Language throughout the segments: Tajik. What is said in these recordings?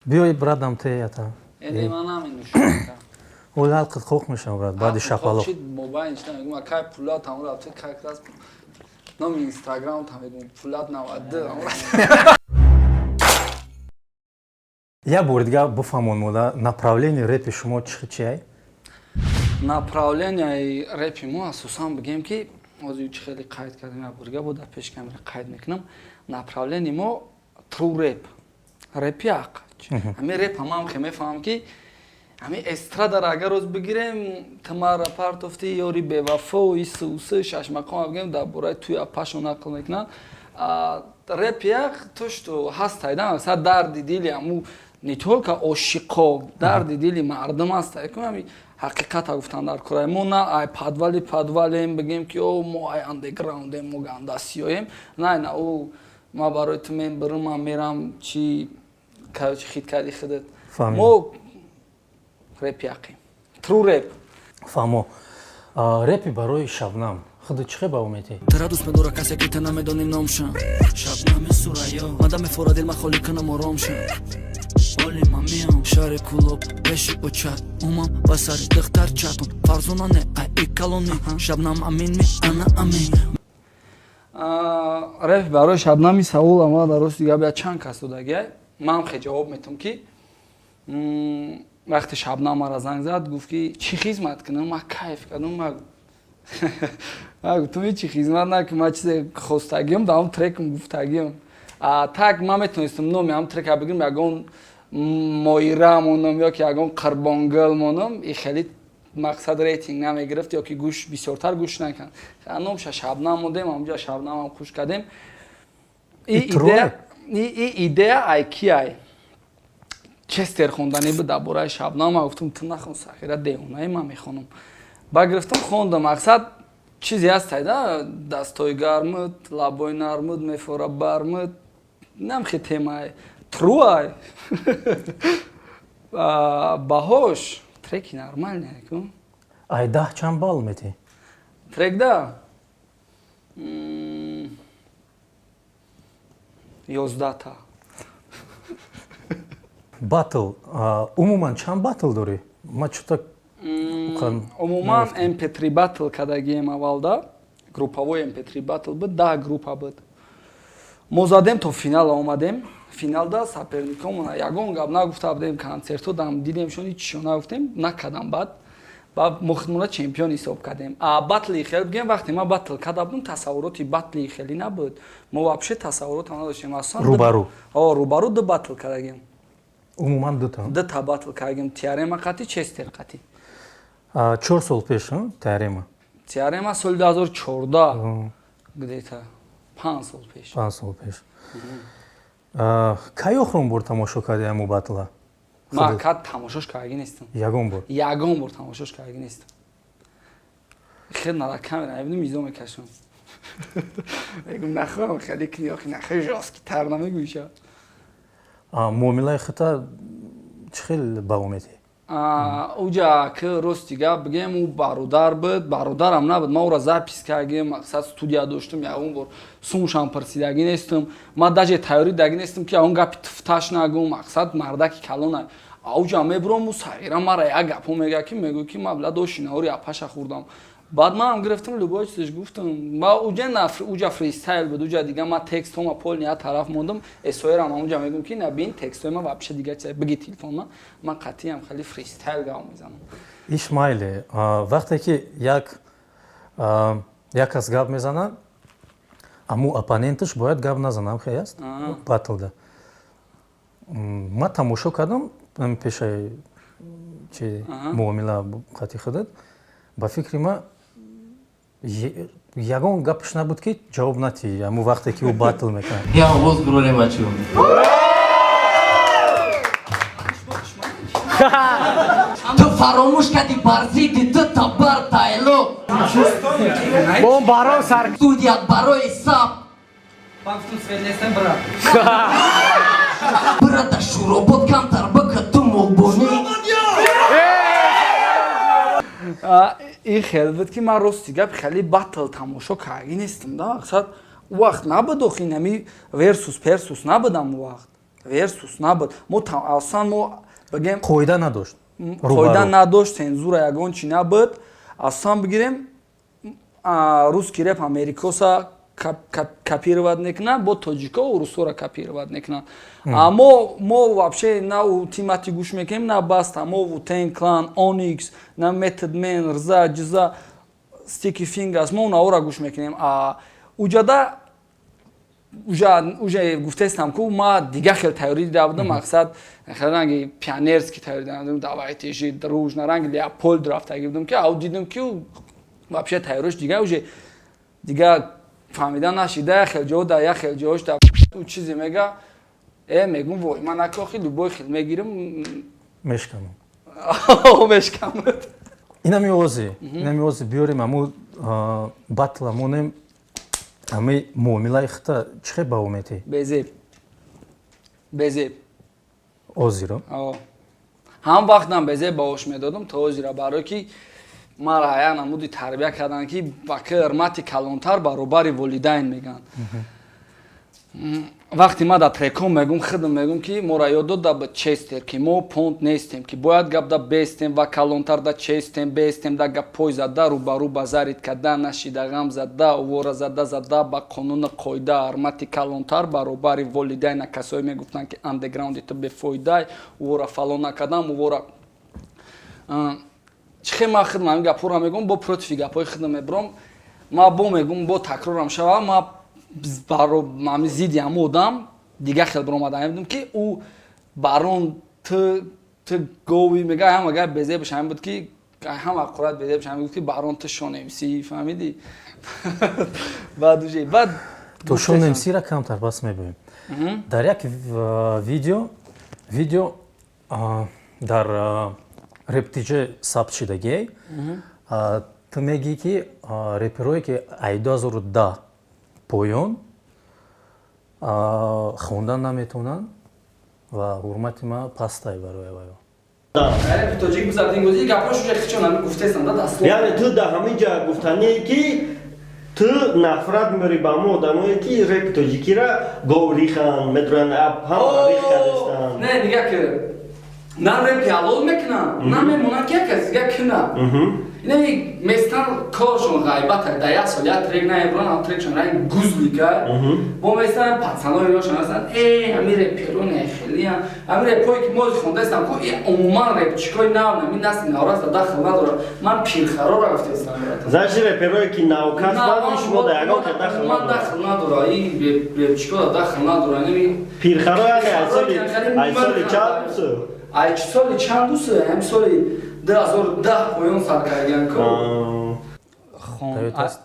بیای برادم تیاتا. من نمی‌نوشم. اول قد خوک میشم برات. بعد شقالو. موبایل نشتم. میگم کای پولات هم رفته کای کلاس. نام اینستاگرام هم میگم پولات نواد. Я бурдига буфамон мода направление рэпи шумо чиай? Направление рэпи мо асосан бигем ки ҳозир чӣ хеле қайд кардем я бурдига буда пеш камера қайд мекунам. Направление мо true rap. Рэпи ақ. Ами рэп ҳамам хе мефаҳмам ки ами эстрадаро агар роз бигирем Тамара Партофти ёри бевафо исусы шашмақон бигем дар бораи туя пашон нақл мекунанд. Рэпи ақ то что ҳаст айдан аксар дарди дили аму не только ошиқо дарди дили мардум аст ами ҳақиқата гуфтан дар кораи мо на ай падвалем бигем ки о мо ай андеграундем мо гандасиёем на о ма барои ту мебирам мерам чи кач хит кади хидат мо рэпи ақим тру рэп фамо рэпи барои шабнам خود چه با اومدی؟ ترا دوست بدورا کسی که تنها میدونی نامشم شبنم سورایا مدام فورا دل مخالی کنم آرامشم ولی من میام شهر کلوب بشی و چت اومم بسر دختر چتون فرزونانه ای کلونی شبنم امین می انا امین рэпи барои шабнами савол ама дар рости гап я чанд кас додагия ман хе ҷавоб метам ки вақте шабнам мара занг зад гуфт ки чӣ хизмат кунам ман кайф кардам гуфтам чӣ хизмат накун ман чизе хостагиам дар ҳам трекам гуфтагиам так ман метонистам номи ҳам трека бигирам ягон моира монам ё ки ягон қарбонгил монам и хеле мақсад рейтинг намегирифт ё ки гӯш бисёртар гӯш накан номша шабнам мудем ҳамҷа шабнамам хуш кардем идея ай ки ай честер хондани буд дар бораи шабнам ман гуфтам ту нахон сахира деҳонаи ман мехонам ба гирифтам хондам мақсад чизе ҳаст айда дастои гармид лабои нармид мефора бармид намхе темаи труай баҳош треки нормальный ку ай 10 чанд балл мети трек да 11 та батл умуман чанд батл дори ма чута умуман mp3 батл кардагием аввалда групповой mp3 батл буд 10 группа буд мо задем то финал омадем финалда саперникомона ягон гап нагуфта будем концерту дам дидем шони чишо нагуфтем накадам бад ба мухтмуна чемпион ҳисоб кардем батли хел бигем вақте ма батл карда будам тасаввуроти батли хели набуд мо вообще тасаввурот надоштем асlan рӯбару ду батл кардагем умуман ду та батл кардагем теорема қати честер қати 4 сол пеш теорема теорема соли 2014 где-то 5 сол пеш 5 сол пеш кай охрон бор тамошо карди аму батла ман кад тамошош кардаги нестам ягон бор тамошош кардаги нестам хел нада камера мебинам изо мекашам мегум нахоҳам хеле кинёхи нахе жостки тар намегӯша муомилаи хита чӣ хел ба омети уҷа ки рости гап бигем ӯ бародар буд бародарам набуд ман ӯро запис кардагем мақсад студия доштам ягон бор сумшам пирсидаги нестам ман даже тайёридаги нестам ки ягон гапи туфташ нагӯм мақсад мардаки калона уҷа мебурам ӯ сағира мара як гапо мега ки мегӯ ки ман била дошинаори апаша хӯрдам баъд манам гирифтам любой чизш гуфтам ма уҷа фристайл буд уҷа дига ман текстома полни як тараф мондам эсоерам уҷа мегӯм ки на бин текстои ман вообще дига чиз биги телефонма ман қатъиам хеле фристайл гап мезанам ишмайле вақте ки як кас гап мезанад аму оппоненташ бояд гап назанам хе аст батлда ман тамошо кардам пешаи чи муомила қати худат ба фикри ма ягон гапш набуд ки ҷавоб натии аму вақте ки ӯ батл мекунад я оғоз гуролемачу ту фаромӯш кардӣ барзиди ту табар тайло бо барон сар студият барои саб брада шуробот камтар бика ту молбонӣ ин хел буд ки ман рости гап хеле батл тамошо кардаги нестам да мақсад вақт набуд охи нами версус персус набудам вақт версус набуд. Мо асон мо бигем қоида надошт. қоида надошт, цензура ягон чи набуд. Асон бигирем русский рэп америкоса копировать некна, бо тоҷико русора копировать некна. Мо вообще на ултимати гӯш мекунем, на баста, мо Wu-Tang Clan, Onyx, на Method Man, Рза, Ҷиза, Sticky Fingers, мо наора гӯш мекунем. Уҷада уже гуфтестам ку ма дига хел тайёрӣ дида будам, мақсад хел ранги пионерский тайёрӣ дида будам, давайте жи дружно ранги Leopold рафтаги будам ки ау дидам ки вообще тайёриш дига уже дига фаҳмида нашида хел ҷо да я хел ҷош да чизе мега мегум вой ман акохи любой хел мегирам мешкамам. мешкамам. Инами ози биёрем аму батла монем ами муомилаи хита чӣ хел ба о метӣ? Безеб. Озиро? ҳам вақтам безеб ба ош медодам то озира барое ки мара ая намуди тарбия кардан ки ба ки ҳурмати калонтар баробари волидайн меган. вақти ма да треком мегум хидм мегум ки мора ёд дода ба честер ки мо понт нестем ки бояд гап да бестем ва калонтар да честем бестем да гапой зада рӯбарӯ ба зарид када нашида ғам зада овора зада ба қонуни қоида ҳурмати калонтар баробари волидайна касое мегуфтанд ки андеграунди ту бефоидай овора фалон накадам овора чихе ма хидм ҳамин гапҳоро мегум бо против гапҳои хидм мебиром ма бо мегум бо такрорам шава ма барои зидди ҳамун одам дига хел биромада мебудам ки ӯ барон ту говӣ мега ҳама гап безебаш ҳамин буд ки ҳама қурат безебаш ҳамин буд ки барон ту шонемсӣ фаҳмидӣ баъд уже баъд то шонемсиро камтар бас мебинем. дар як видео дар рептиҷа сабт шидагӣ ту мегӣ ки реперое ки ай 2010 поён хондан наметонанд ва ҳурмати ма пастай барои ваё. яъне ту дар ҳамин ҷа гуфтанӣ ки ту нафрат мебарӣ ба мо одамое ки репи тоҷикиро гов рихан медуранд ҳама рихадестанд. Не дига ки на репи ҳалол мекунанд на мемонанд ки як аз дига кунанд. Инами местан коршон ғайбата да як сол як трек наеброн ам трекшон рай гузлика бо местан пацанои рошон астан ами реперо не хелиан ами репои ки мози хондастам ку умуман репчикои нав нами насли навраста дахл надора ман пирхарора гуфтестам значи реперое ки навкас баъди шумо да ягон ка дахл ман дахл надора ин репчикода дахл надора инами пирхаро ай соли чанд бусу ай чи соли чанд бусу ҳами соли 2010 поён сар кардиан ко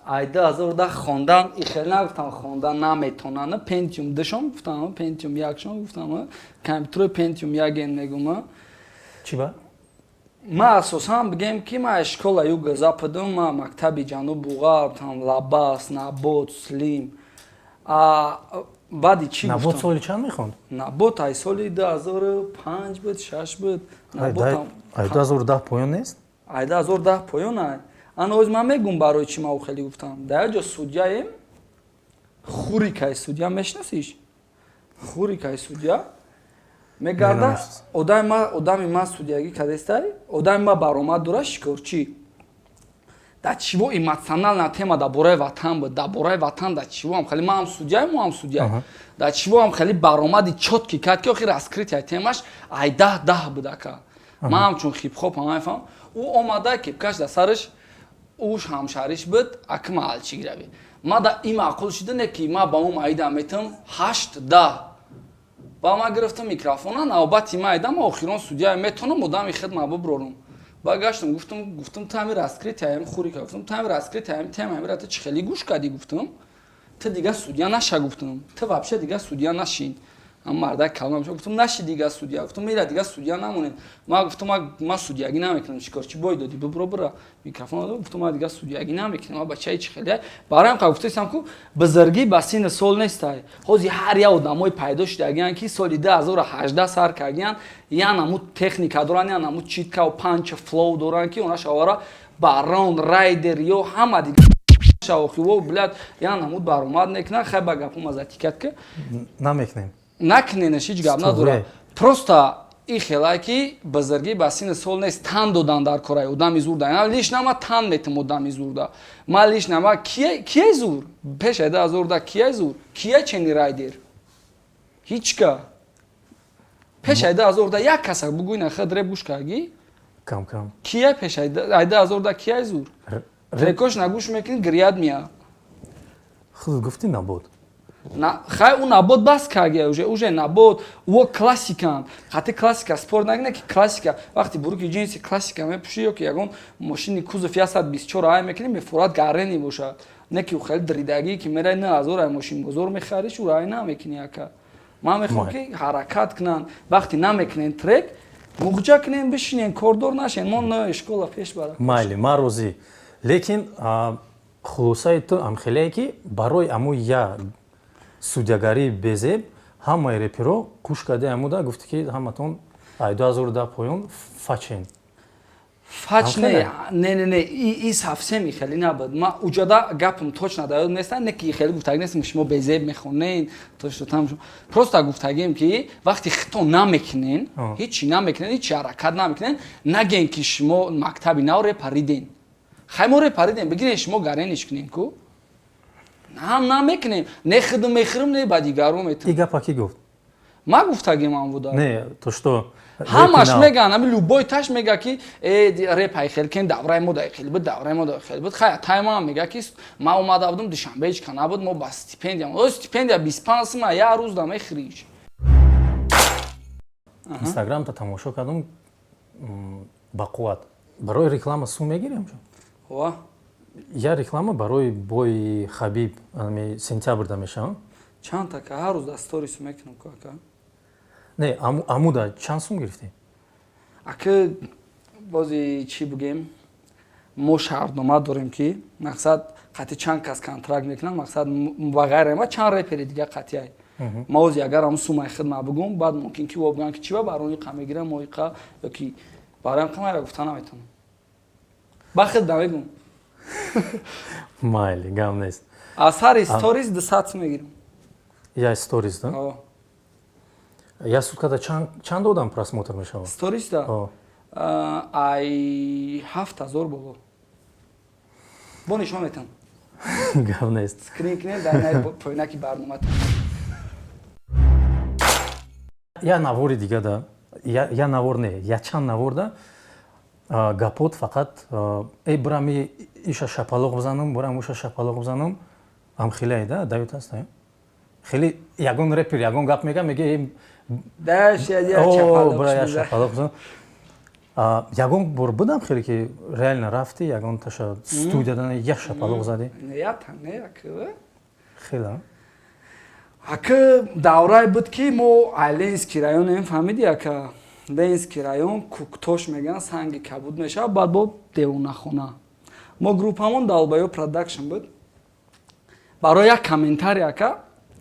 ай 2010 хондан ихел нагуфтам хондан наметонанд пентиум душон гуфтам пентиум якшон гуфтам компютери пентиум яген мегум чӣ ба ма асосан бигем ки ма школа юга западум ма мактаби ҷанубу ғарб там лабас набот слим баъди чӣ гуфтам набот соли чанд мехонд набот ай соли 2005 буд 6 буд набот ай 2010 поён нест ай 2010 поён ай аноз ман мегум барои чӣ ма хеле гуфтам дар як ҷо судяем хурикаи судя мешинасиш хурикаи судя мегарда одами ма судягӣ кардестай одами ма баромад дора шикорчӣ дар чиво эмоциональна тема дар бораи ватан буд дар бораи ватан дар чиво ам хеле ма ам судяи мо ам судя дар чиво ам хеле баромади чотки кард ки охир раскритияи темаш ай 10 буд ака ман ҳамчун хипхоп ҳам мефаҳмам ӯ омада кепкаш дар сараш ӯш ҳамшариш буд аки маҳал чӣ гиравӣ ма да ин маъқул шуда не ки ма ба ум айда метам 8-10 ба ма гирифтам микрофона навбати ма айдам охирон судя метонам одами хидма биброрум баргаштам гуфтам ту ҳами раскритияи хурика гуфтам ту ҳами раскритияи тема ҳамира ту чӣ хеле гӯш кардӣ гуфтам ту дига судя наша гуфтам ту вообще дига судя нашин ам марда калом гуфтам наши дига судя гуфтам мира дига судя намонед ма гуфтам ма судягӣ намекунам чикор чӣ бой додӣ бибро бира микрофон дод гуфтам ма дига судягӣ намекунам ма бачаи чӣ хеле бароям ка гуфтастам ку бузургӣ ба синни сол нестай ҳозир ҳар як одамои пайдо шудагиян ки соли 2018 сар кардиян ян ҳамун техника доранд ян ҳамун читка панч флоу доранд ки онаш авара барон райдер ё ҳама дига шавохиво блад ян ҳамун баромад мекунанд хай ба гапум азатикат ки намекунем накненеш ҳеҷ гап надора. Просто این خیلی که بزرگی بسین سال نیست تن دادن در کارای آدمی زور دارن. لیش نما تن میتم آدمی زور دا. ما لیش نما کیه زور؟ پیش ایده از زور دا کیه زور؟ کیه چنی رای دیر؟ هیچ که. پیش ایده از زور دا یک کس بگوی نه خود رب گوش کردی؟ کم. کیه پیش ایده از زور دا کیه زور؟ رکوش نگوش میکنی گریاد میاد. خود گفتی نبود. خای اون نبود بس کاگه уже نبود و کلاسیکان خاطر کلاسیکا спорт نگنه که کلاسیکا وقتی بروکی جنسی کلاسیکا میپوشی که یگون ماشین کوزو 24 ای میکنی میفورات گارنی باشه نه که خیلی دریدگی که میره نه از اون ماشین بزرگ میخری شو رای نمیکنی اکا ما میخوام که حرکت کنن وقتی نمیکنن ترک موجا کنن بشینن کوردور نشن ما نه اشکال پیش بره مایلی ما روزی لیکن خلاصه تو ام خیلی که برای امو یا судягари безеб ҳамаи реперо гӯш карда амуда гуфти ки ҳаматон ай 2010 поён фачен. Фач не и совсем хеле набуд. Ма уҷода гапам точно даёд неста, не ки хеле гуфтаг нестам ки шумо безеб мехонен, то что там просто гуфтагем ки вақти хито намекунен, ҳичи намекунен, ҳичи ҳаракат намекунен, наген ки шумо мактаби нав репариден. Хаймо репариден, бигирен шумо гарениш кунен ку. Нам намекунем, не хидм мехрим не ба дигарум метам. И гапа ки гуфт? Ма гуфтагем ам буда. Не, то что ҳамаш меган, ами любой таш мега ки репай хел кен давраи мо дай хел буд, давраи мо дай хел буд. Хай тайма мега ки ма омада будам душанбе ҳеҷ кана буд, мо ба стипендия. О стипендия 25 сум я рӯз да мехриж. Инстаграм та тамошо кардам ба қувват. Барои реклама сум мегирем чун? Ва я реклама барои бои Хабиб ами сентябрда мешавам. Чанд така ҳар рӯз да сторис мекунам ку ака. Не, амуда чанд сум гирифтӣ? Ака бози чӣ бигем? Мо шаҳрнома дорем ки мақсад қати чанд кас контракт мекунанд, мақсад ба ғайри ма чанд репери дига қатияй. Ма ози агар ҳам сумаи хидмат бигум, баъд мумкин ки вобиган ки чӣ ба барони қа мегирам, мо иқа ёки бароям қа майра гуфта наметавонам. Ба хид намегум. Майли, гам нест. Аз ҳар сторис 200 сум мегирам. Я сторис да? Я суткада чанд одам просмотр мешавад? Сторис да? Ай 7000 боло. Бо нишон метам. Гап нест. Скрин кинем дар най поинаки барнома. Я навори дига да. Я навор не, я чанд наворда гапот фақат брами иша шапалоқ бизанам, бурам уша шапалоқ бизанам. Ам хеле да, давид аст. Хеле ягон репер, ягон гап мега мега да шапалоқ бизанам. Ягон бор будам хеле ки реально рафти, ягон таша студиядан як шапалоқ зади. Не я та не ака. Хела. Ака даврай буд ки мо Айленский район фаҳмиди ака. Ленский район Куктош меган санги кабуд меша баъд бо девонахона. Мо группамон Далбаё продакшн буд. Барои як комментарий ака,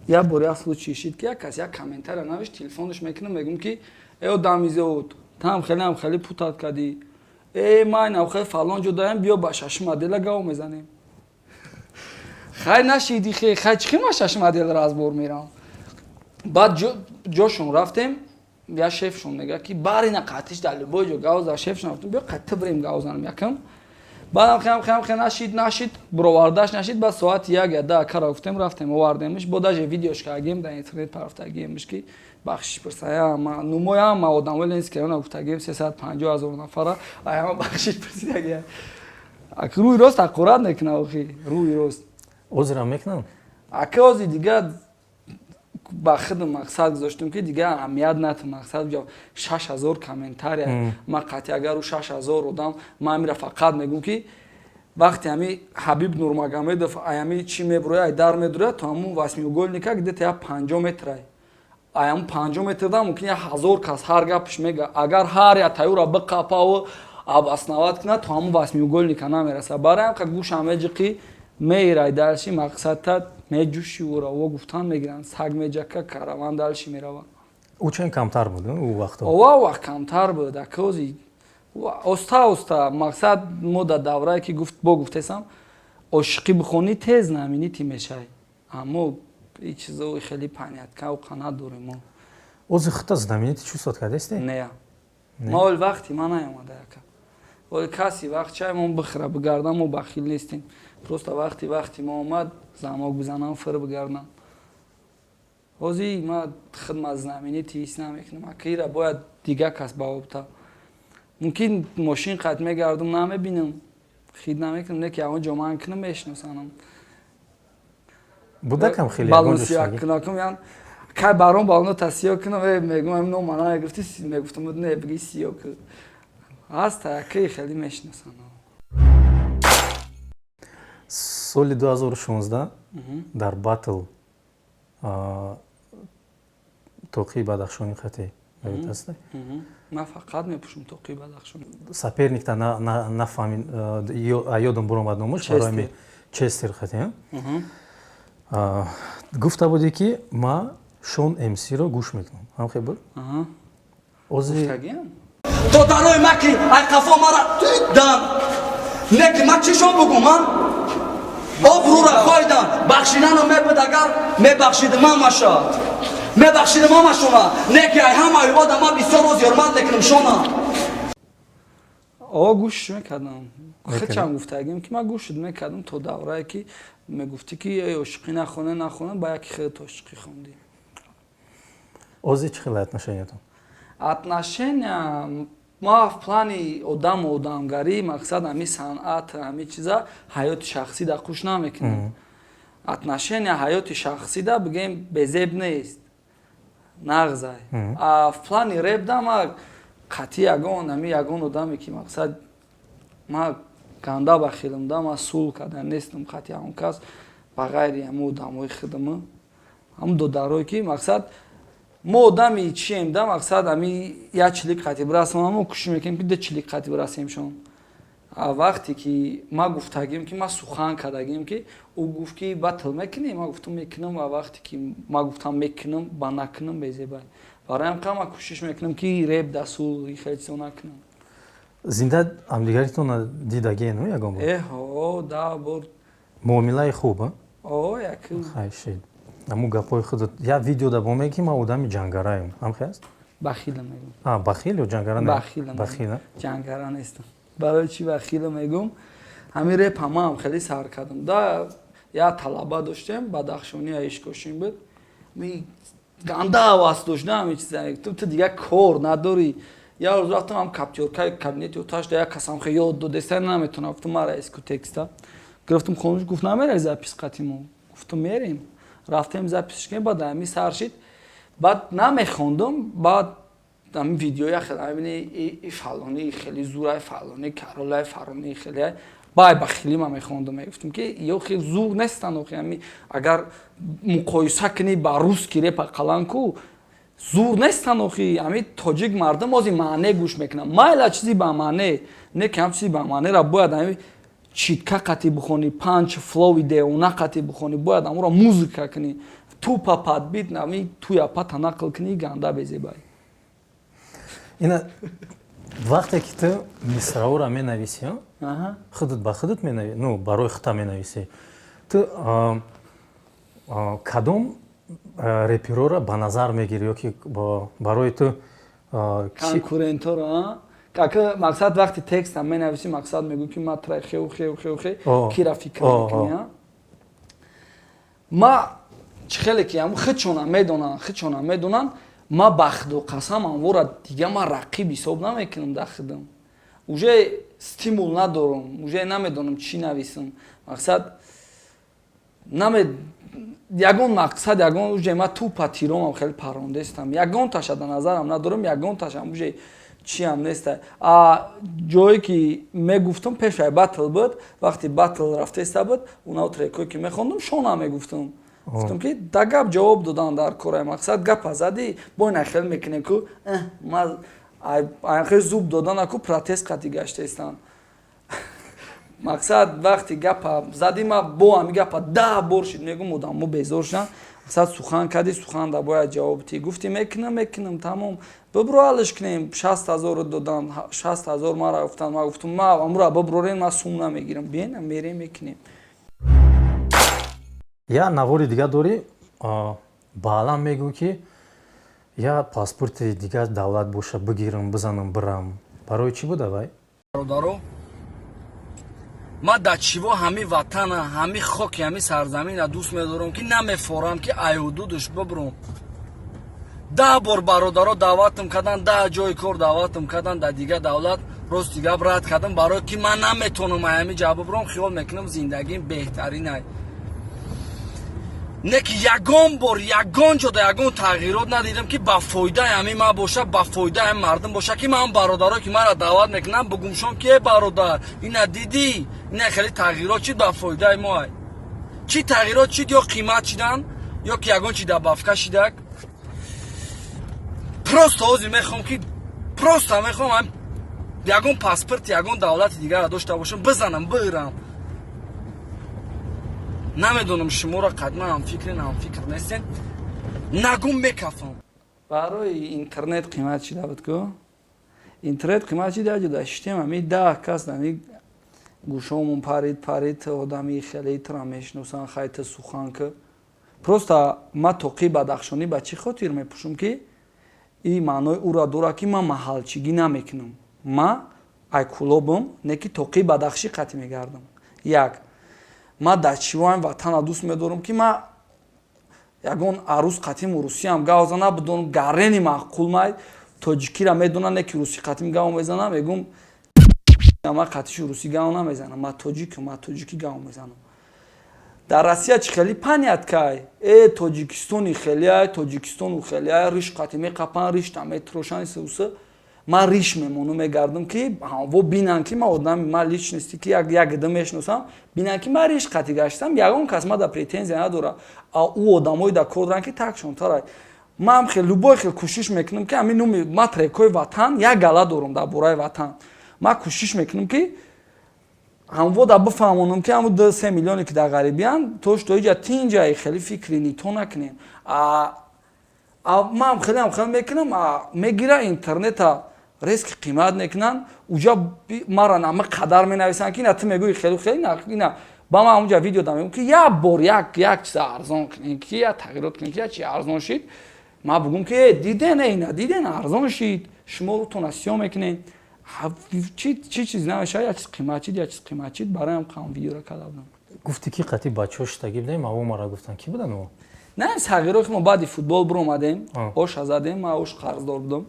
я бори як случай шид ки як кас як комментарий навиш телефонш мекунам мегум ки дамизеот там хеле путат кади. Майн авхе фалон ҷодаям биё ба шашум адела гав мезанем. Хай нашиди хай чӣ ма шашум аделро аз бор мерам. Баъд ҷошон рафтем. Я шефшон мега ки барина қатиш дар любой ҷо гавза шефшон рафтем биё қатта бирем гавзанам якам. Баъдам хем нашид буровардаш нашид ба соати 1 ака рафтем овардемш бо даже видеош кардем дар интернет парафтагемш ки бахшиш пирсая ма нумоям ма одамои Ленский район гуфтагем 350,000 нафара аяма бахшиш пирсидагия. Ак рӯи рост ақурат мекунам охи рӯи рост. Озирам мекунам? Ака ози дига ба хидм мақсад гузоштем ки дига аҳамият нату мақсад ҷо 6000 комментария ма қати агару 6000 одам ма амира фақат мегум ки вақти ами Ҳабиб Нурмагомедов аями чӣ мебуроя ай дар медуроя то ҳамун восьмиугольника где-то я 50 метрай аям 50 метр да мумкин я 1000 кас ҳар гапш мега агар ҳар я таюра биқапаву абаснават кунад то ҳамун восьмиугольника намераса бараям ка гӯшам меҷиқи меирай далши мақсадта меҷӯши ураво гуфтан мегиранд саг меҷака караван далши мерава. Ӯ чен камтар буд ӯ вақто? Ова вақт камтар буд акози оста мақсад мо дар даврае ки бо гуфтесам ошиқӣ бихонӣ тез намини ти мешай аммо ин чизои хеле панятка ва қанат дорем мо. Ози хита знаменитий чувствовать кардесте? Не. ма ол вақти ма наёмада яка. ол каси вақт чаймон бихра бигардам мо бахил нестем. Просто вақти ма омад замок бизанам фир бигардам. Ози ма хидмат знаменитӣ ҳис намекунам. Акира бояд дига кас баобта. Мумкин мошин қат мегардам намебинам. Хид намекунам не ки ягон ҷо ман кунам мешиносанам. Будакам хеле ягон ҷо балонсия кунакам ян кай барон балоно тасиё кунам мегум ам ном мана гуфти мегуфтам не биги сиё ку. Аста яки хеле мешиносанам. Соли 2016 дар батл тоқи бадахшони хате ҳастӣ? Ман фақат мепӯшам тоқи бадахшон. Соперникта нафаҳмид ёдам буромад номаш барои Честер хате. Гуфта буди ки ма Шон МС-ро гӯш мекунам. Ҳам буд? Ози то дарои маки ай қафо мара дам. Не ки ма чишон бугум обрура хойдам бахшидано мебуд агар мебахшиди мамаша. Мебахшиди мамашона. Не ки ай ҳама ивода ма бисёр роз ёрманд мекунам шона. Гӯш мекардам. Хачам гуфтагим ки ма гӯш мекардам то даврае ки мегуфти ки ошиқӣ нахона ба яки хеле ошиқӣ хондӣ. Ози чӣ хел отношениятон? Отношения ма в плани одамгарӣ мақсад ҳами санъат ҳами чиза ҳаёти шахсӣ да хуш намекунам. Отношения ҳаёти шахсӣ да бигем безеб нест. Нағзай. В плани реп да ма қатъи ягон одаме ки мақсад ма ганда ба хелам да ма сулҳ кардан нестам қатъи ягон кас ба ғайри ҳамун одамои худама. Ҳамун додарое ки мақсад мо одами чием да мақсад ҳами я чилик қатъи бирасем мо кӯшиш мекунем ки 2 чилик қатъи бирасемшон. Вақте ки ма гуфтагим ки ма сухан кардагим ки ӯ гуфт ки батл мекунӣ ма гуфтам мекунам ва вақте ки ма гуфтам мекунам ба накунам безебай. Барои ҳам ма кӯшиш мекунам ки реп да сулҳ хеле чизо накунам. Зинда ҳамдигаритона дидагену ягон бор? Эҳо да бор. Муомилаи хуб? Яки. Хайшед. Аму гапои худат я видео да бо меги ма одами ҷангараам. Ҳам хест? Бахилам мегум. Бахил ё ҷангара не? Бахилам. Ҷангара нестам. Барои чӣ бахилам мегум? Ҳамин реп ҳамаам хеле сар кардам. Да я талаба доштем бадахшони аишкошин буд. Ми ганда ҳавас доштам ҳамин чиза. Ту дига кор надорӣ. Я рӯз рафтам ҳам каптёркаи кабинети оташда я касам хе ёд додеста наметонам. Гуфтам мара эску текста. Гирифтам хонуш гуфт намерай запис қатимо. Гуфтам мерем. Рафтем записш кардем баъд ҳами сар шид. Баъд намехондам баъд ҳамин видеоя хеле мебини фалони хеле зур фалони каролай фалони хеле бай бахили ма мехондам мегуфтам ки ё хеле зур нестан охи ҳами агар муқоиса кунӣ ба русски репа қаланку зур нестан охи ҳами тоҷик мардум ози маъне гӯш мекунам. Майла чизи ба маъне не ки ҳам чизи ба маънера бояд ҳами читка қатъи бихонӣ панч флови деона қатъи бихонӣ бояд ҳамуро музыка кунӣ тупа падбит ҳами туя пата нақл кунӣ ганда безебай. Ина вақте ки ту мисраоро менависӣ худат ба худат менависӣ ну барои хита менависӣ ту кадом репероро ба назар мегирӣ ё ки барои ту конкуренторо как мақсад вақти текстам менависӣ мақсад мегӯ ки ма тра хеу кира фикр мекунӣ. Ма чӣ хеле ки ҳамун хичона медонанд ма бахду қасам ҳамвора дига ма рақиб ҳисоб намекунам дар худам. Уже стимул надорам, уже намедонам чӣ нависам. Мақсад ягон мақсад ягон уже ма тупа тиромам хеле парондестам. Ягонташа дар назарам надорам, ягонташам уже чиам неста. Ҷое ки мегуфтам пешай батл буд, вақти батл рафтеста буд, уна трекое ки мехондам шона мегуфтам. Гуфтам ки да гап ҷавоб додан дар кораи мақсад гапа задӣ бойна хел мекунем ку ма хел зуб доданаку протест қатъи гаштестам. Мақсад вақти гапа задӣ ма бо ҳами гапа 10 бор шид мегум одамо безор шуданд. Мақсад сухан кардӣ сухан да бояд ҷавоб ти гуфтӣ мекунам тамом бибро ҳаллш кунем 60,000 додан 60,000 мара гуфтанд ма гуфтам ма амро биброрем ма сум намегирам бена мерем мекунем. Я навори дига дорӣ баълам мегӯ ки я паспорти дигар давлат боша бигирам бизанам бирам барои чӣ буда вай? бародаро ман дар чиво ҳами ватана ҳами хоки ҳами сарзамина дӯст медорам ки намефорам ки айҳудудуш бибурам 10 бор бародаро даъватам кардан 10 ҷои кор даъватам кардан дар дигар давлат рости гап рад кардам барое ки ман наметонам ҳами ҷа бибурам хиёл мекунам зиндагим беҳтаринай не ки ягон бор ягон ҷода ягон тағйирот надидам ки ба фоидаи ҳами ман боша ба фоидаи ҳами мардум боша ки ман бародаро ки маро даъват мекунам бугумшон ки бародар ина дидӣ ина хеле тағйирот чид ба фоидаи моай чӣ тағйирот чид ё қимат чидан ё ки ягон чи дабафка шидак просто ҳозир мехоҳам ки просто мехоҳам ягон паспорти ягон давлати дигарро дошта бошам бизанам бирам намедонам шуморо қадман ҳамфикри наҳамфикр нестен нагум мекафам барои интернет қимат шида буд ку интернет қимат шида ҷуда шитем ҳами 10 кас дами гӯшомон парид одами хеле тра мешиносанд хайта суханка просто ма тоқи бадахшонӣ ба чӣ хотир мепӯшам ки и маънои уро дорад ки ман маҳалчигӣ намекунам ма айкулобам не ки тоқи бадахшӣ қатъ мегардам як ма дар чивоам ватана дӯст медорам ки ма ягон арӯз қатъим русиям гавза набудонам гаррени маъқул май тоҷикиро медонам не ки русӣ қатъим гав мезанам мегум ма қатъишу русӣ гав намезанам ма тоҷикӣ гав мезанам дар россия чӣ хеле панят кай тоҷикистони хелеай тоҷикистону хелеай риш қатъи меқапан ришта метрошан суса ман риш мемонам мегардам ки во бинан ки ма одами ма личности ки як ида мешиносам бинан ки ман риш қатъи гаштам ягон кас ма да претензия надора ӯ одамои да кор доранд ки такшонтарай ман хел любой хел кӯшиш мекунам ки ҳамин номи ма трекҳои ватан як гала дорам дар бораи ватан ман кӯшиш мекунам ки ҳамво да бифаҳмонам ки ҳамун 2-3 миллионе ки дар ғарибиян тоштоиҷа тинҷаи хеле фикри нито накунем ман хеле мекунам мегира интернета резки қимат мекунанд уҷа мара нама қадар менависанд ки ина ту мегӯи хелу хеле ина ба ман ҳамунҷа видео да мегӯям ки як бор як чиза арзон кунем ки як тағйирот кунем ки як чи арзон шид ман бугум ки диден ина диден арзон шид шумо рӯтона сиё мекунем чӣ чиз намешавад як чиз қимат чид бароям қам видеоро карда будам гуфтӣ ки қатъи бачаҳо штагӣ будем аво мара гуфтанд ки будан ӯ не сағирои мо баъди футбол биромадем оша задем ман ош қарздор будам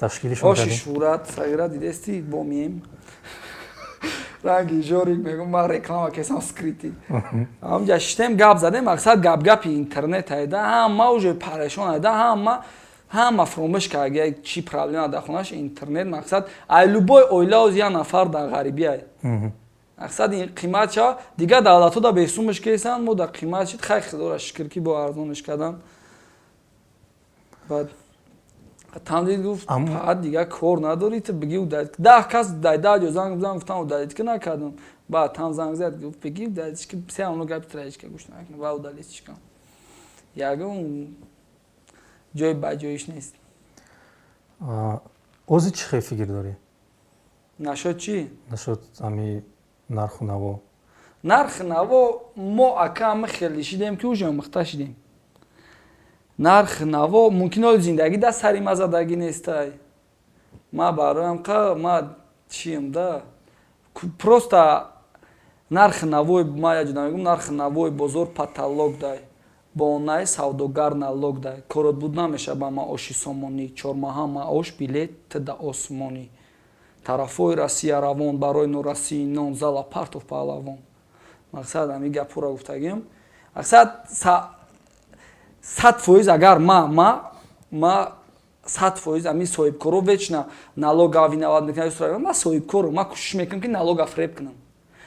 ташкилишон оши шӯрат сағира дидести бо мием ранги жорик мегум ман реклама кесам скрити ҳамҷа шитем гап задем мақсад гапгапи интернет айда ҳама уже парешон айда ҳама фромӯш кард чӣ проблема дар хонаш интернет мақсад ай любой оила оз як нафар дар ғарибӣ ай мақсад ин қимат шава дигар давлатҳо да беҳсумаш кесанд мо дар қимат шид хай худора шукр ки бо арзонаш кардан баъд тамдид гуфт фақат дигар кор надорӣ ту бигив 10 кас дар 10 ҷо занг бизан гуфтам удалитка накардам баъд там занг зад гуфт бигив удалитка се оно гапи траичка гӯш накунам ва удалитчикам ягон ҷои баҷоиш нест ози чӣ хел фикр дорӣ нашод чӣ нашод ҳами нарху наво нархи наво мо акаама хеле шидем ки уже омӯхта шидем нархи наво мумкин оли зиндагӣ да сари мазадагӣ нестай ма бароям ка ма чием да просто нархи навои ма як ҷода мегум нархи навои бозор паталлок дай бо онаи савдогар налог дай корот буд намеша ба ма оши сомонӣ чормаҳа ма ош билет да осмонӣ тарафҳои россия равон барои норасии нон зала партов паҳлавон мақсад ҳами гапҳоро гуфтагим мақсад 100% агар ма 100% ҳами соҳибкоро вечно налога виноват мекунам ма соҳибкорам ма кӯшиш мекунам ки налога фреб кунам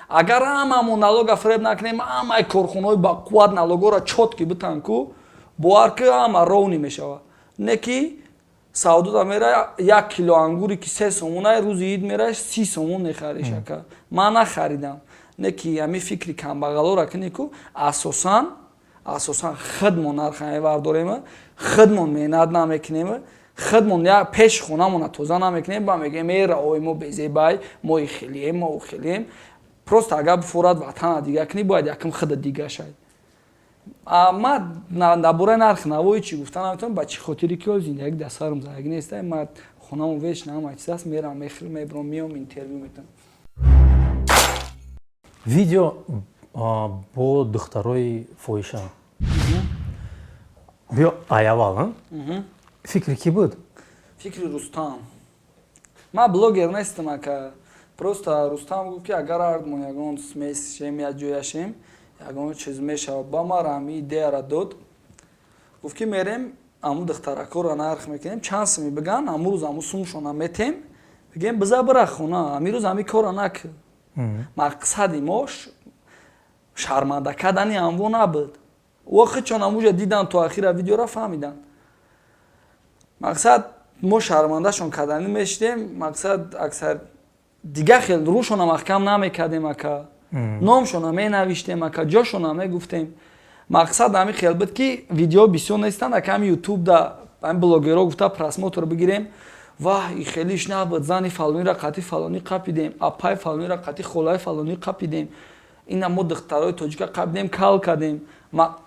агар ҳамамо налога фреб накунем ҳамаи корхонаҳои бақувват налогоро чотки битан ку бовар ки ҳама ровнӣ мешавад не ки савдода мера 1 кило ангуре ки 3 сомонай рӯзи ид мера 30 сомон мехари шакар ман нахаридам не ки ҳами фикри камбағалоро кунӣ ку асосан худмон нархами вардорем худмон меҳнат намекунем худмон як пеши хонамона тоза намекунем ба мегӯем эра ой мо безебай мо ихелием мо ухелием просто агар бифорад ватана дига кунӣ бояд якум худа дига шай ما درباره نرخ نوایی چی گفتن نمیتونم با چی خاطری که زندگی دستارم زاگ نیست ما خونم ویش نام احساس میرم میبرم میام اینترویو میدم видео бо духтарои фоиша биё аявал фикри ки буд фикри рустам ма блогер нестам ака просто рустам гуфт ки агар ардмон ягон смесшем я ҷояшем ягон чиз мешавад ба марам идеяра дод гуфт ки мерем аму духтаракора нарх мекунем чанд сими биган амрӯз аму сумшона метем бигем биза бира хона амирӯз ами кора накард мақсади мо шарманда кардани амво набуд вақт чон амужа дидан то ахира видеора фаҳмидан мақсад мо шармандашон кардани мештем мақсад аксар дига хел рӯшона маҳкам намекардем ака номшона менавиштем ака ҷошона мегуфтем мақсад ами хел буд ки видео бисёр нестанд ака ами ютуб да ами блогеро гуфта просмотр бигирем ваҳ хелиш набуд зани фалониро қати фалонӣ қапидем апаи фалониро қати холаи фалонӣ қапидем ина мо духтарои тоҷика қапидем кал кардем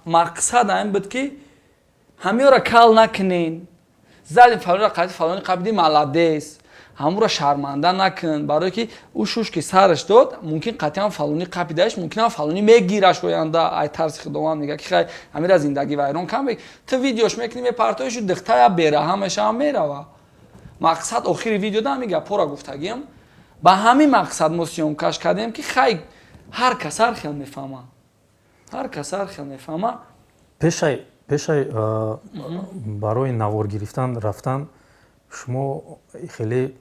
мақсад ами буд ки ҳамеёро кал накунен зали фалониро қати фалонӣ қапидем маладес ҳамуро шарманда накун барое ки ӯ шуш ки сараш дод мумкин қатиан фалонӣ қапидааш мумкинам фалонӣ мегираш оянда ай тарзи худованд мега ки хай ҳамира зиндагӣ вайрон кам бе ту видеош мекунӣ мепартоишу духтая бераҳамашам мерава мақсад охири видеода мега пора гуфтагиам ба ҳамин мақсад мо сёмкаш кардем ки хай ҳар кас ҳар хел мефаҳма ҳар кас ҳар хел мефаҳма пешай барои навор гирифтан рафтан шумо хеле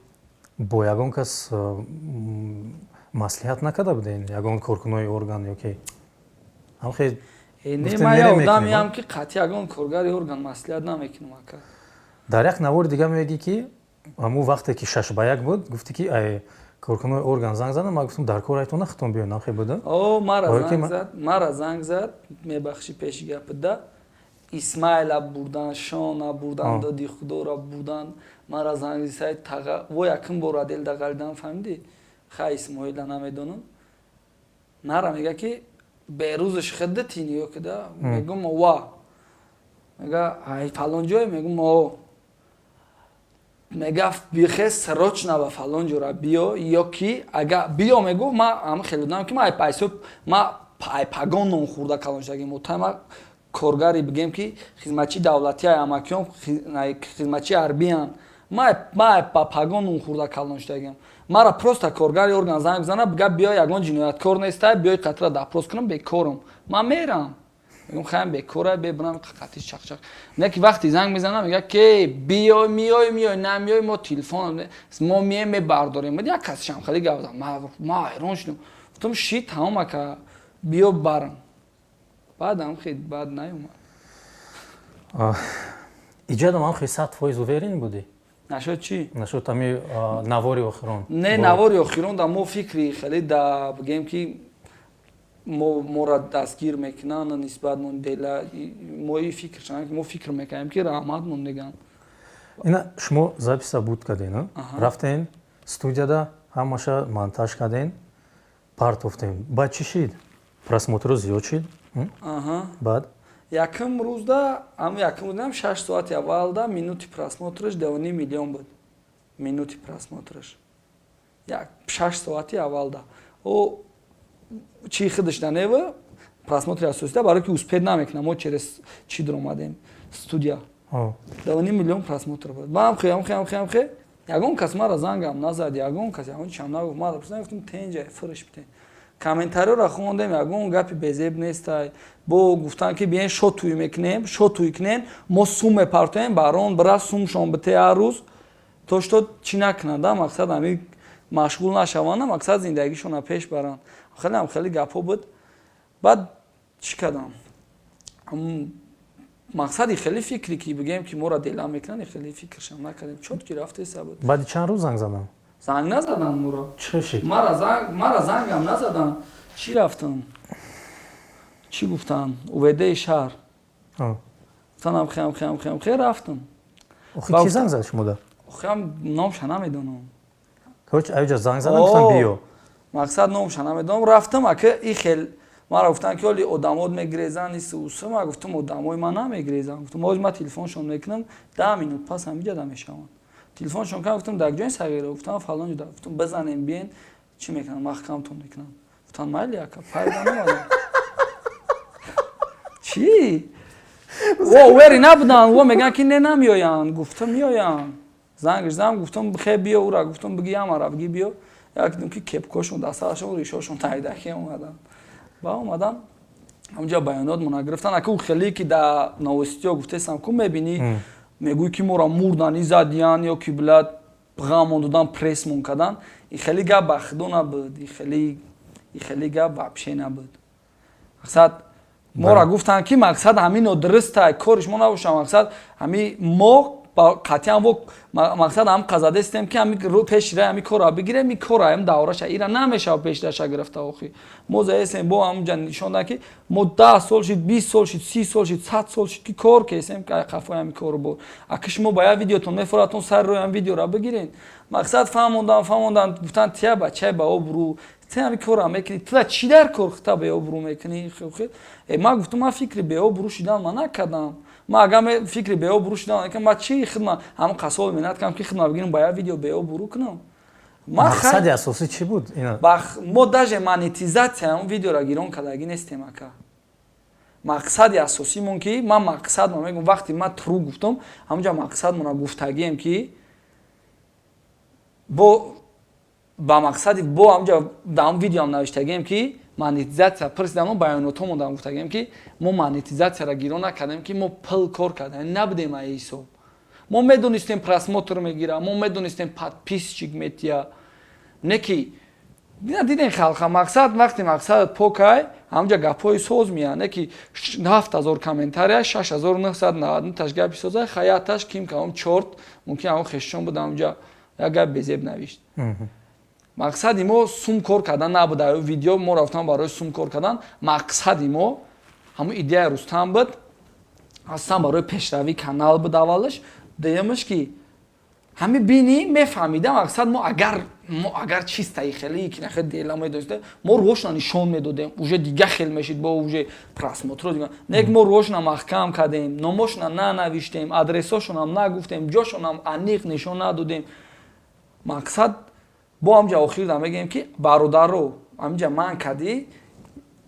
бо ягон кас маслиҳат накарда будем ягон коркунои орган ёки ма я одамиам ки қатъи ягон коргари орган маслиҳат намекунам ака дар як навори дига мегӣ ки ҳамун вақте ки 6-1 буд гуфтӣ ки ай коркунои орган занг задам ма гуфтам дар кор айтон нахитон биён нахе буда мара занг зад мебахшӣ пеши гапида исмаила бурдан шона бурдан доди худора бурдан мара занг зисай тага во якин бора дел дагалидан фаҳмидӣ хай исмоила намедонам мара мега ки берӯзаш хиддатини ёкида мегум ва мега ай фалон ҷое мегум о мега бихес срочно ба фалон ҷора биё ёки ага биё мегу ма ам хеле дам ки ма ай пайсо ма ай пагон ном хурда калоншагим отама коргари бигем ки хизматчи давлатии амакиён хизматчи арбиян ма ай пагон ном хурда калоншагим мара просто коргари орган занг бизана бига биё ягон ҷинояткор нестай биёи қатра допрос кунам бекорам ма мерам мегум хаям бекора бебинам қати чақчақ не ки вақти занг мезанам мега ки биёй миёй намиёй мо телефон мо мием мебардорем як касишам хеле гавдам ма айрон шудам гуфтам ши тамом ака биё барам баъдам хеле бад наёмад иҷодам ам хеле 100% уверен будӣ нашуд чӣ нашуд ами навори охирон не навори охирон да мо фикри хеле да бигем ки моро дастгир мекунанд нисбат мондела мои фикршан мо фикр мекунем ки раҳмат мондагам ина шумо записа буд карден рафтен студияда ҳамаша монтаж карден партофтем баъд чӣ шид просмотро зиёд шид баъд яким рӯзда ам яким рӯздам 6 соати аввалда минути просмотраш 2.5 миллион буд минути просмотраш 6 соати аввалда чӣ хидаш данева просмотри асосида барое ки успед намекунам мо через чӣ дуромадем студия 2.5 миллион просмотр буд ман хе ягон кас мара зангам назад ягон кас ягон чам нагуфт мара пурсидам гуфтам тенҷа фуриш битен комментариёро хондем ягон гапи безеб нестай бо гуфтан ки биен шотӯй мекунем шотӯй кунен мо сум мепартоем барон бира сумшон бите ҳар рӯз то што чӣ накунанда мақсад ами машғул нашаванда мақсад зиндагишона пеш баранд хеле гапҳо буд баъд чӣ кардам мақсади хеле фикри ки бигем ки моро дела мекунанд хеле фикршам накардем чотки рафтеса буд баъди чанд рӯз занг задам занг назадам моро чӣ шид мара зангам назадам чӣ рафтам чӣ гуфтанд уведаи шаҳр гуфтанам хе рафтам охи ки занг зад шумода охиам номша намедонам коч аҷа занг задам гуфтам биё мақсад номша намедонам рафтам ака и хел мара гуфтан ки оли одамот мегрезан исуса ма гуфтам одамои ман намегрезан гуфтам оз ма телефоншон мекунам 10 минут пас ҳамиҷа да мешаванд телефоншон кардам гуфтам дагҷои сағира гуфтам фалон ҷода гуфтам бизанем биен чӣ мекунам маҳкамтон мекунам гуфтан майли ака пайда намадам чӣ вери набуданд во мегӯянд ки не намеоянд гуфтам меоянд зангш зам гуфтам хе биё ура гуфтам бигӣ амара бигӣ биё якдум ки кепкошон дасташон ришошон тайдаки омаданд ба омадам ҳамҷа баёнот мона гирифтан ака хеле ки да новостиҳо гуфтаистам ку мебинӣ мегӯӣ ки мора мурдани задиян ё ки билад ғамон додан прессмон кадан и хеле гап ба худо набуд и хеле гап вообще набуд мақсад мора гуфтанд ки мақсад ҳамин нодуруста кориш мо набошад мақсад ҳами мо қатъиян во мақсад ҳам қазадестем ки ҳами пешра ҳами кора бигирем и кора ҳам давраша ира намешава пешраша гирифта охи мо заестем бо ҳамҷа нишонда ки мо 10 сол шид 20 сол шид 30 сол шид 100 сол шид ки кор кесем қафои ҳами кору бо ака шумо ба як видеотон мефуратон сар рӯи ҳам видеора бигирен мақсад фаҳмондан гуфтанд тия бача ба обру ти ҳами кора мекунӣ туда чӣ дар кор хута беобру мекунӣ ман гуфтам ман фикри беобру шидан ман накардам ман агар фикри беобру шидан накардам ман чӣ хидмат ҳам қасол менат кардам ки хидмат бигирам ба як видео беобру кунам мақсади асосӣ чӣ буд мо даже монетизатсия ҳам видеора гирон кардагӣ нестем ака мақсади асосимон ки ман мақсадмон мегӯям вақте ман тру гуфтам ҳамҷа мақсадмона гуфтагием ки ба мақсади бо ҳамҷа дар видеоам навиштагием ки монетизатсия пирсидам баёнотҳомон дар гуфтагием ки мо монетизатсияра гирон накардем ки мо пул кор кардем набудем а ҳисоб мо медонистем просмотр мегира мо медонистем подписчик метия не ки дидем халқа мақсад вақти мақсадат покай ҳамҷа гапҳои соз меянд не ки 7000 комментария 6999 таш гапи соза хаяташ ким кам чорт мумкин ҳам хешчон буд ҳамҷа як гап безеб навишт мақсади мо сум кор кардан набуда видео мо рафтам барои сум кор кардан мақсади мо ҳамун идеяи рустам буд ҳастан барои пешравии канал буд аввалаш дуюмаш ки ҳами бини мефаҳмида мақсад мо агар чистаи хеле ки нахе дела медонистем мо рошна нишон медодем уже дига хел мешид бо уже просмотро дига не ки мо рошна маҳкам кардем номошна нанавиштем адресошонам нагуфтем ҷошонам аниқ нишон надодем мақсад бо ҳамҷа охир да мегӯем ки бародаро ҳамҷа ман кардӣ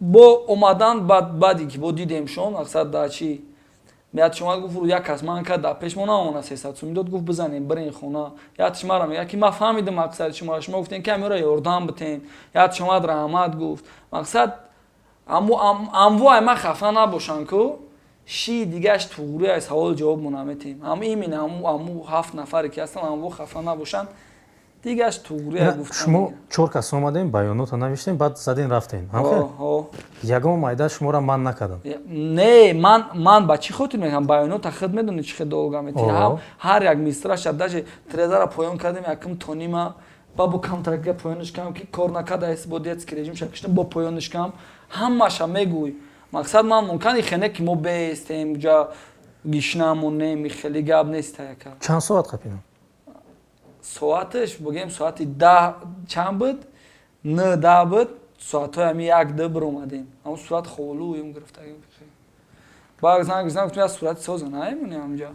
бо омадан баъди ки бо дидемшон мақсад да чӣ меяд шумо гуфт як кас ман кард дар пеш мо намона 300 сум дод гуфт бизанем бирен хона яд шумара мегӯяд ки ман фаҳмидам мақсади шумо шумо гуфтем ки ҳамиро ёрдам битем яд шумоад раҳмат гуфт мақсад амвои ман хафа набошанд ку ши дигаш туғрия савол ҷавоб мо наметем ҳам имин ҳаму 7 нафаре ки ҳастанд амво хафа набошанд дигаш туғрия гуфтам шумо 4 кас омадем баёнотро навиштем баъд задин рафтем ягон майда шуморо ман накардам не ман ба чӣ хотир мекардам баёнота худ медонед чӣ хел долга метия ҳар як мисраша даже трезара поён кардем якм тонима ба бо контрактга поёниш кардам ки кор накарда бо детский режим шакиштам бо поёниш кардам ҳамаша мегӯй мақсад ман мумкани хене ки мо беистем ҷа гишна монем хеле гап неста яка чанд соат қапидам соаташ бигем соати 10 чанд буд 9 буд соатҳои ҳами 1-2 биромадем ҳамун сурат холуем гирифтагим баъд зангизам гуфтам як сурати соза наемонем ҳамҷа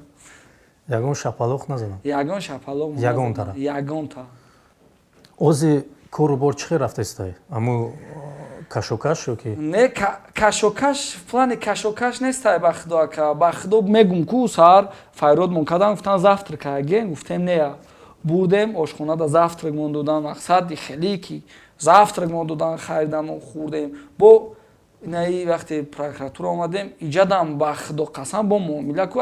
ягон шапалоқ назадам ягон шапалоқ ягонта ози кору бор чӣ хел рафтаистай аму кашокаш ё ки не кашокаш в плани кашокаш нестай ба худо ака ба худо мегум ку саҳар файродмон кардам гуфтан завтрак аген гуфтем нея бурдем ошхонада завтракмон додан мақсади хеле ки завтракмон додан харидам хӯрдем бо инаи вақте прокуратура омадем иҷадам ба худо қасам бо муомила ку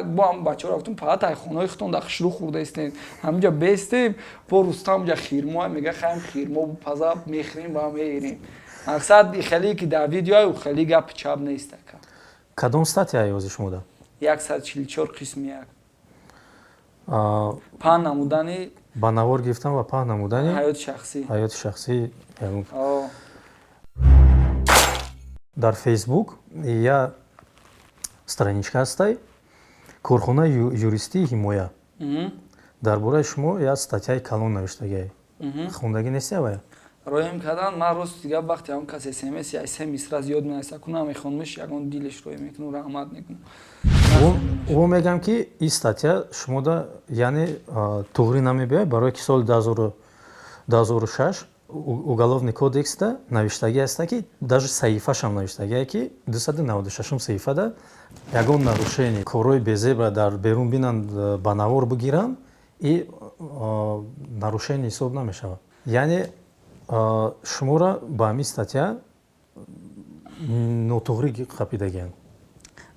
бо ҳам бачаҳоро гуфтам фақат айхонаҳои худтон да хушрӯ хӯрдаистем ҳамҷа бестем бо рустам ҷа хирмо мега хаем хирмо паза мехӯрем ва меерем мақсад хеле ки дар видеои хеле гапи чап нест ака кадом статияи ози шумо да 144 қисми 1 паҳн намудани ба навор гирифтан ва паҳн намудани ҳаёти шахсӣ дар фейсбук я страничка ҳастай корхонаи юристии ҳимоя дар бораи шумо як статяи калон навиштагиай хундагӣ нестия вая роем кардан ман рост дига вақте ягон касе смс я се мисра зиёд менависа ку намехонмиш ягон дилеш роем мекунам раҳмат мекунам во мегам ки ин статья шумода яъне туғри намебиёяд барои ки соли 2006 уголовный кодексда навиштагӣ аста ки даже саҳифашам навиштагие ки 296 саҳифада ягон нарушение корҳои безебра дар берун бинанд ба навор бигиранд и нарушение ҳисоб намешавад. Яъне шуморо ба ҳамин статья нотуғрӣ қапидагианд.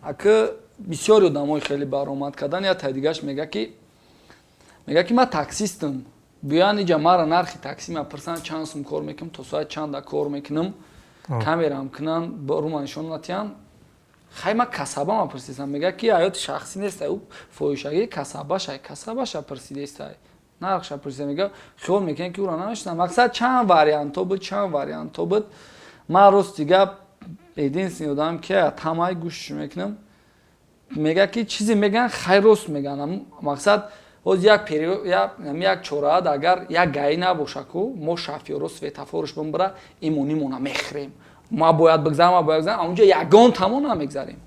ака бисёри одамои хеле баромад кардан я тайдигаш мега ки ман таксистам биёян инҷа мара нархи такси мепурсанд чанд сум кор мекунам то соат чанда кор мекунам камерам кунанд борума нишон натиҳам хай ман касаба мепурсидам мега ки ҳаёти шахсӣ нест ӯ фоҳишагӣ касабаша пурсидестай нархша пурсида мега хиёл мекунем ки ӯро намешинам мақсад чанд варианто буд ман рости гап единственный одам ки тамаи гӯшш мекунам мега ки чизе меган хай рост меган мақсад ҳоз як чораат агар як гаи набоша ку мо шофёро светофорш бимбира имонимона мехрем ма бояд бигзарам онҷа ягон тамо намегзарем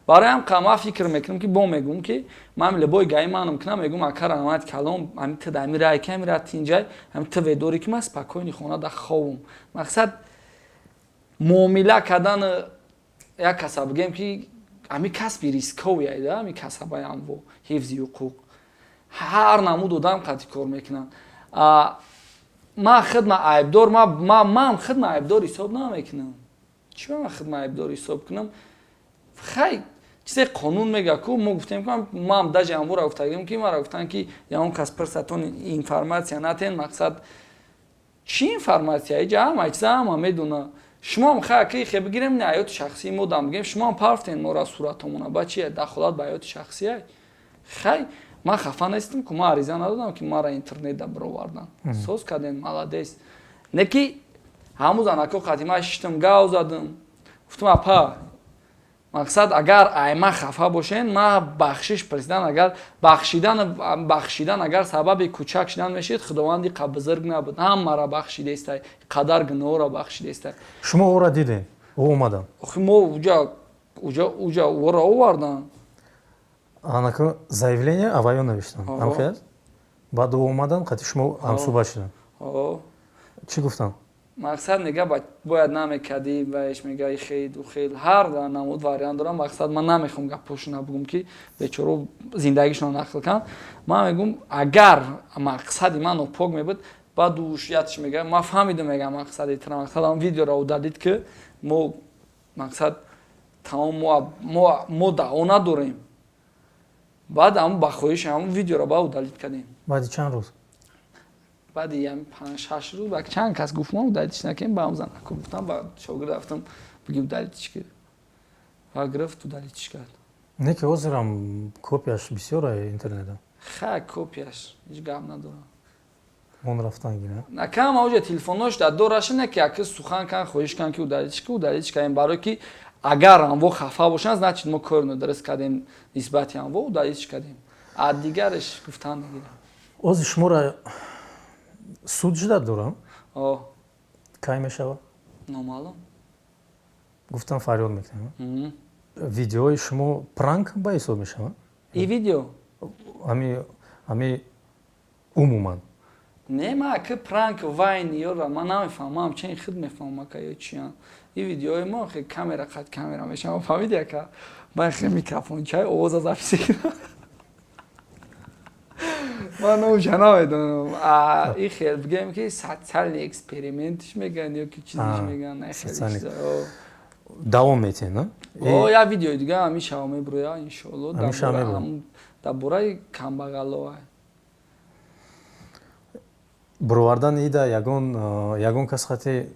барои ҳам қама фикр мекунам ки бо мегӯм ки ман лебои гаи манам кунам мегӯм акар амад калом ами ты дамира камера тинҷай ами ты ведори ки ман спокойни хона да ховум мақсад муомила кардан як касаб бигем ки ами касби рисковия да ами касабаям во ҳифзи ҳуқуқ ҳар намуд одам қати кор мекунанд ман хидма айбдор ман хидма айбдор ҳисоб намекунам чӣ ман хидма айбдор ҳисоб кунам хай чизе қонун мега ку мо гуфтем ки ман даже амвора гуфтагем ки мара гуфтан ки ягон кас пирсатон информатсия натен мақсад чӣ информатсия иҷа ҳама чиза ҳама медона шумоам хай ки хе бигирем не ҳаёти шахсии мо дам бигем шумоам пафтен мора суратомона ба чие дахолат ба ҳаёти шахсия хай ман хафа нестам ку ман ариза надодам ки мара интернетда бировардан соз кардем маладес не ки ҳамун занако қадима шиштам гав задам гуфтам апа мақсад агар айма хафа бошен ман бахшиш пресидан агар бахшидан агар сабаби кӯчак шудан мешид худованди қабузург набуд ҳамара бахшидестай қадар гуноҳро бахшидестай шумо ора дидем ӯ омадан охи мо уҷа ӯро овардан анако заявление аваё навиштан ҳамхест баъд ӯ омадан қати шумо ҳамсуҳбат шудан чӣ гуфтан мақсад мега бояд намекардӣ ваеш мега хел ҳар намуд вариант дорам мақсад ман намехом гапошона бигӯм ки бечоро зиндагишон нақл кан ман мегӯм агар мақсади ман нопок мебуд баъд ятш мега ман фаҳмидам мега мақсади тра мақсад ам видеоро удалид ки мо мақсад тамом мо даъво надорем баъд ам ба хоҳиши ҳамун видеоро ба удалид кардем баъди чанд рӯз баъди 5-6 рӯз ба чанд кас гуфтам удалидш накем ба ҳам занако гуфтам ба шогирд рафтам биги удалидш ки ва гирифт удалидш кард не ки ҳозирам копияш бисёра интернетда хай копияш ҳеҷ гап надорам он рафтан гина накам оҷа телефонош дар дораш не ки аки сухан кан хоҳиш кан ки удалидш кардем барои ки агар амво хафа бошанд значит мо корно дуруст кардем нисбати амво удалидш кардем а дигараш гуфтан нагирам ози шуморо суд жуда дорам кай мешава номаълум гуфтам фарёд мекунам видеои шумо пранк ба ҳисоб мешава и видео ами умуман не ман аки пранк вайн ёра ман намефаҳмам чен худ мефаҳмам ака ё чиян и видеои мо хе камера қад камера мешава фаҳмиди ака ман хе микрофончаи овоза записи кирам ман оҷа намедонам и хел бигем ки социални экспериментиш меган ё ки чизиш меган давом метен на я видеои дига ҳамишава меброя иншоалло дар бораи камбағалоа буровардан ида ягон кас хати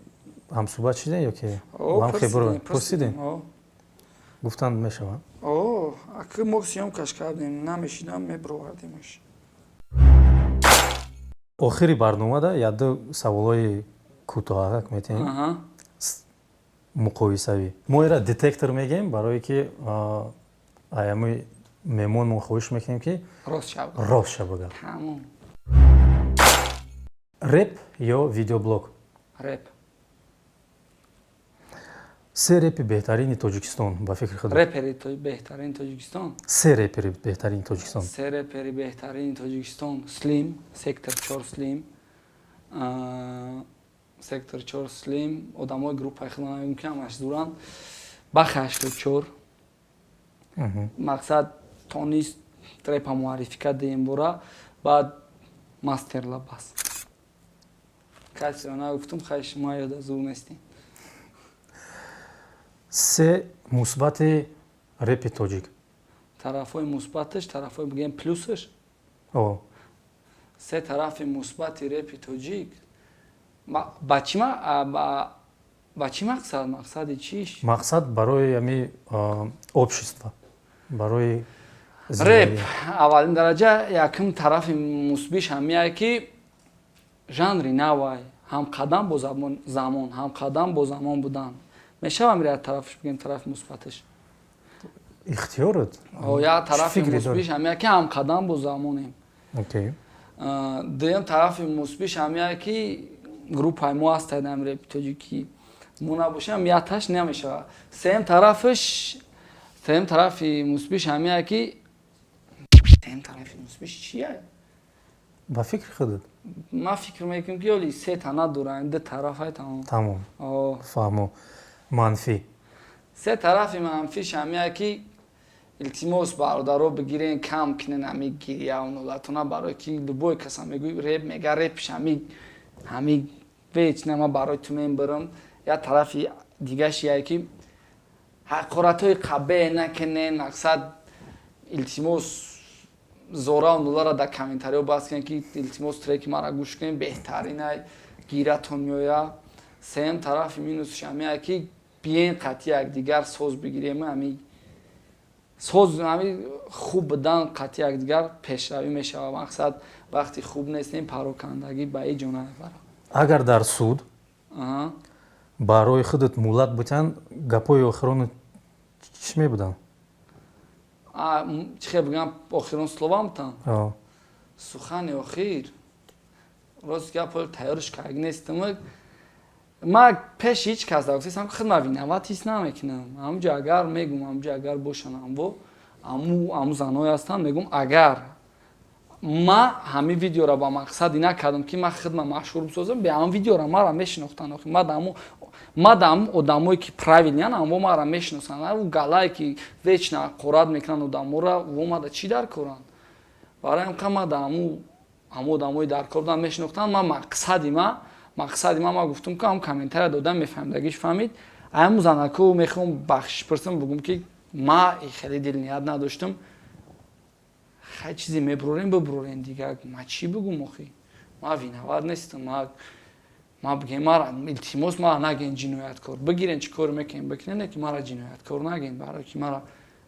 ҳамсуҳбат шидем ё ки пурсидем гуфтанд мешава аки мо сиёмкаш кардем намешидам мебуровардимаш охири барномада яду саволҳои кӯтоҳак метем муқоисавӣ мо эра детектор мегем барое ки аями меҳмонмон хоҳиш мекунем ки рост ша бигӯяд реп ё видеоблог реп. се репи беҳтарини тоҷикистон ба фикри худ Репери беҳтарини Тоҷикистон. се репери беҳтарини тоҷикистон Се репери беҳтарини Тоҷикистон. Слим, сектор 4 Слим. Сектор 4 Слим. Одамои группаи худо намегӯям ки ҳамаш зуран. Бахи 84. Мақсад тонист репа муаррифӣ кард ин бора. Баъд мастер лабас. Касиро нагуфтум, хай шумо ёда зур нестем. се мусбати репи тоҷик Тарафҳои мусбаташ, тарафҳои бигем плюсаш. о Се тарафи мусбати репи тоҷик. Ба чӣ мақсад? Мақсади чиш? мақсад барои ами общество барои Реп аввалин дараҷа якум тарафи мусбиш ҳамияе ки жанри навай ҳамқадам бо замон, ҳамқадам бо замон будан. Мешавам як тарафаш бигем тарафи мусбаташ. ихтиёрат Як тарафи мусбиш ҳамияе ки ҳамқадам бо замонем. окей Дуюм тарафи мусбиш ҳамияе ки группаи мо ҳастад ам репи тоҷикӣ. Мо набошем яташ намешавад. Сеюм тарафи мусбиш ҳамияе ки сеюм тарафи мусбиш чие? ба фикри худат Ман фикр мекунам ки оли се тана дорам, ду тарафай тамом. тамом фаҳмо манфӣ Се тарафи манфиш ҳамияе ки илтимос бародаро бигирен кам кинен ами гирия унолатона барои ки любой каса мегӯи реп мега репш ҳами веч нама барои ту мебарам. Я тарафи дигаш яе ки ҳақоратҳои қабеҳ накунен, мақсад илтимос зора унулара дар комментариҳо баҳс кунен ки илтимос треки мара гӯш кунен беҳтаринай гиратон меояд. Сеюм тарафи минусш ҳамияе ки биен қатъи якдигар соз бигирем ами соз ами хуб будан қатъи якдигар пешравӣ мешавад. Мақсад вақти хуб нестем парокандагӣ ба ҳеҷ ҷо намебарад. агар дар суд барои худат муллат бутан гапои охиронат чӣ мебудан чӣ хел бигӯям охирон словамтан о сухани охир рост гапо тайёрш кард нестам. Ман пеши ҳеҷ кас дагуфтам ки худма виноват ҳис намекунам. Ҳамҷо агар мегум ҳамҷо агар бошан амво аму занҳое ҳастанд мегум агар ман ҳамин видеора ба мақсади накардам ки ман худма машҳур бисозам бе ҳамин видеора мара мешинохтанд. Ма да ҳамун одамое ки правилнян амво мара мешиносанд. Ҳамун галае ки вечно ҳақорат мекунанд одамора вомада чӣ дар коранд. Барои ҳам ка ма да ҳамун одамои дар кор буданд мешинохтанд. Ман мақсади ман гуфтам ки ҳам комментария додам мефаҳмидагиш фаҳмид. Ҳамун занаку мехоҳам бахшиш пурсам бигӯм ки ман хеле дилният надоштам. Хай чизе мебурорем бибурорем дигар. Ман чӣ бигӯм охи? Ман виноват нестам. Ман бигем мара илтимос мара нагем ҷинояткор. Бигирен чӣ коре мекунем бикунем, не ки мара ҷинояткор нагем. Барои ки мара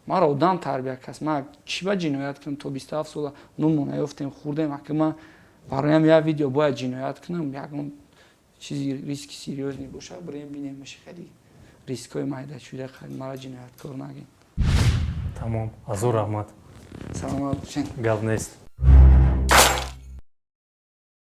одам тарбия кас. Ман чӣ ба ҷиноят кунам? То 27 сола нунмо наёфтем хӯрдем. Ака ман бароям як видео бояд ҷиноят кунам, ягон чизи риски серьёзный бошад, бирем бинем меши хеле рискҳои майдачӯда қариб мара ҷинояткор нагем. тамом азур раҳмат Саломат бошед. гап нест